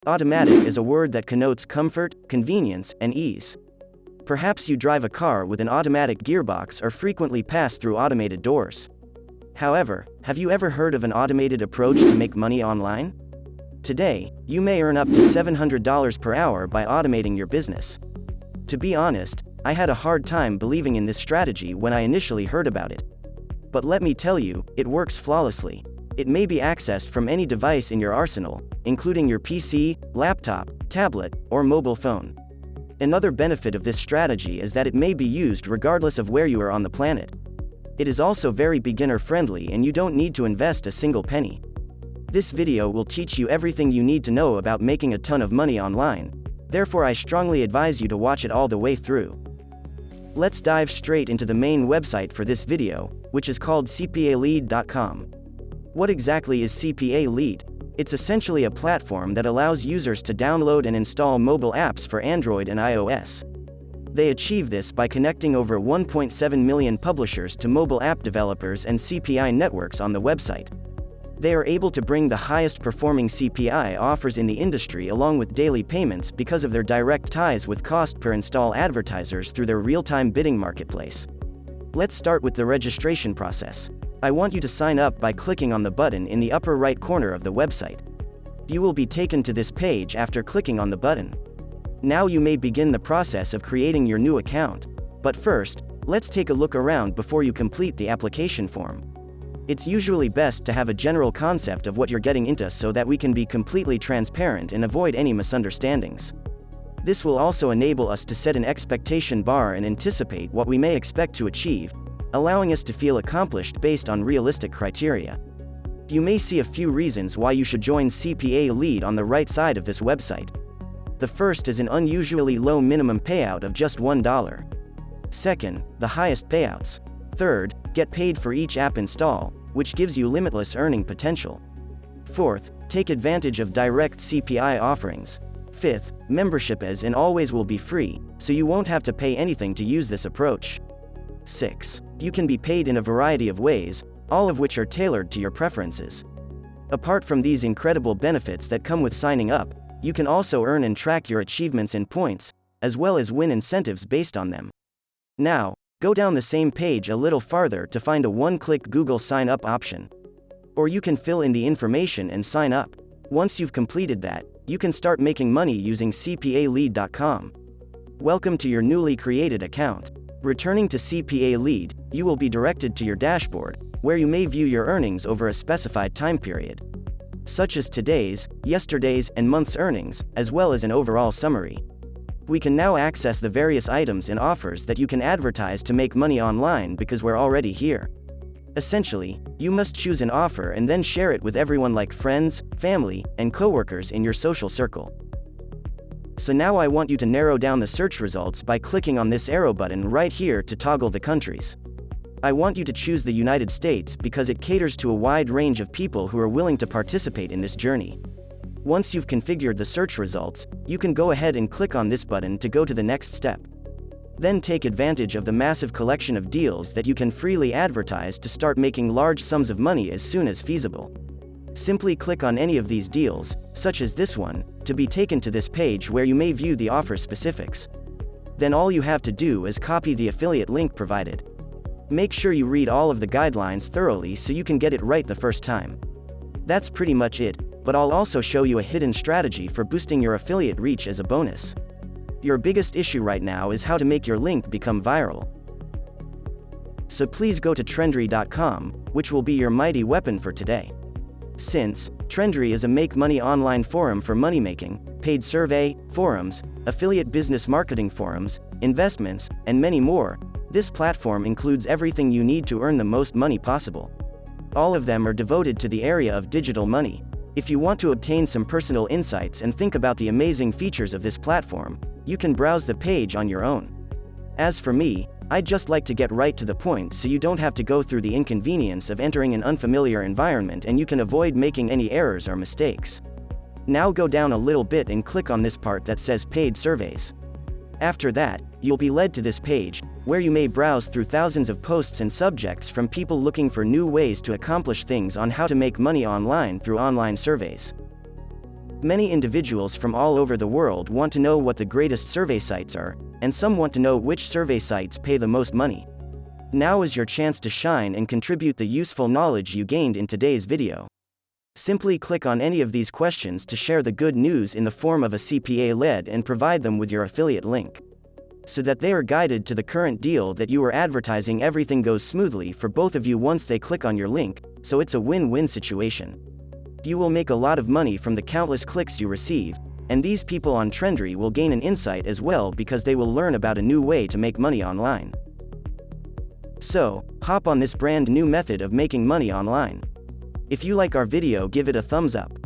Automatic is a word that connotes comfort, convenience, and ease. Perhaps you drive a car with an automatic gearbox or frequently pass through automated doors. However, have you ever heard of an automated approach to make money online? Today, you may earn up to $700 per hour by automating your business. To be honest, I had a hard time believing in this strategy when I initially heard about it. But let me tell you, it works flawlessly. It may be accessed from any device in your arsenal, including your PC, laptop, tablet, or mobile phone. Another benefit of this strategy is that it may be used regardless of where you are on the planet. It is also very beginner-friendly and you don't need to invest a single penny. This video will teach you everything you need to know about making a ton of money online. Therefore, I strongly advise you to watch it all the way through. Let's dive straight into the main website for this video, which is called CPALead.com. What exactly is CPA Lead? It's essentially a platform that allows users to download and install mobile apps for Android and iOS. They achieve this by connecting over 1.7 million publishers to mobile app developers and CPI networks on the website. They are able to bring the highest performing CPI offers in the industry along with daily payments because of their direct ties with cost per install advertisers through their real-time bidding marketplace. Let's start with the registration process. I want you to sign up by clicking on the button in the upper right corner of the website. You will be taken to this page after clicking on the button. Now you may begin the process of creating your new account. But first, let's take a look around before you complete the application form. It's usually best to have a general concept of what you're getting into so that we can be completely transparent and avoid any misunderstandings. This will also enable us to set an expectation bar and anticipate what we may expect to achieve, allowing us to feel accomplished based on realistic criteria. You may see a few reasons why you should join CPA Lead on the right side of this website. The first is an unusually low minimum payout of just $1. Second, the highest payouts. Third, get paid for each app install, which gives you limitless earning potential. Fourth, take advantage of direct CPI offerings. Fifth, membership is and always will be free, so you won't have to pay anything to use this approach. 6. You can be paid in a variety of ways, all of which are tailored to your preferences. Apart from these incredible benefits that come with signing up, you can also earn and track your achievements in points, as well as win incentives based on them. Now, go down the same page a little farther to find a one-click Google Sign Up option. Or you can fill in the information and sign up. Once you've completed that, you can start making money using CPALead.com. Welcome to your newly created account. Returning to CPA Lead, you will be directed to your dashboard, where you may view your earnings over a specified time period, such as today's, yesterday's, and month's earnings, as well as an overall summary. We can now access the various items and offers that you can advertise to make money online because we're already here. Essentially, you must choose an offer and then share it with everyone like friends, family, and coworkers in your social circle. So now I want you to narrow down the search results by clicking on this arrow button right here to toggle the countries. I want you to choose the United States because it caters to a wide range of people who are willing to participate in this journey. Once you've configured the search results, you can go ahead and click on this button to go to the next step. Then take advantage of the massive collection of deals that you can freely advertise to start making large sums of money as soon as feasible. Simply click on any of these deals, such as this one, to be taken to this page where you may view the offer specifics. Then all you have to do is copy the affiliate link provided. Make sure you read all of the guidelines thoroughly so you can get it right the first time. That's pretty much it, but I'll also show you a hidden strategy for boosting your affiliate reach as a bonus. Your biggest issue right now is how to make your link become viral. So please go to Trendry.com, which will be your mighty weapon for today. Since Trendry is a make money online forum for money making, paid survey, forums, affiliate business marketing forums, investments, and many more, this platform includes everything you need to earn the most money possible. All of them are devoted to the area of digital money. If you want to obtain some personal insights and think about the amazing features of this platform, you can browse the page on your own. As for me, I'd just like to get right to the point so you don't have to go through the inconvenience of entering an unfamiliar environment and you can avoid making any errors or mistakes. Now go down a little bit and click on this part that says Paid Surveys. After that, you'll be led to this page, where you may browse through thousands of posts and subjects from people looking for new ways to accomplish things on how to make money online through online surveys. Many individuals from all over the world want to know what the greatest survey sites are, and some want to know which survey sites pay the most money. Now is your chance to shine and contribute the useful knowledge you gained in today's video. Simply click on any of these questions to share the good news in the form of a CPA lead and provide them with your affiliate link, so that they are guided to the current deal that you are advertising. Everything goes smoothly for both of you once they click on your link, so it's a win-win situation. You will make a lot of money from the countless clicks you receive, and these people on Trendry will gain an insight as well because they will learn about a new way to make money online. So, hop on this brand new method of making money online. If you like our video, give it a thumbs up.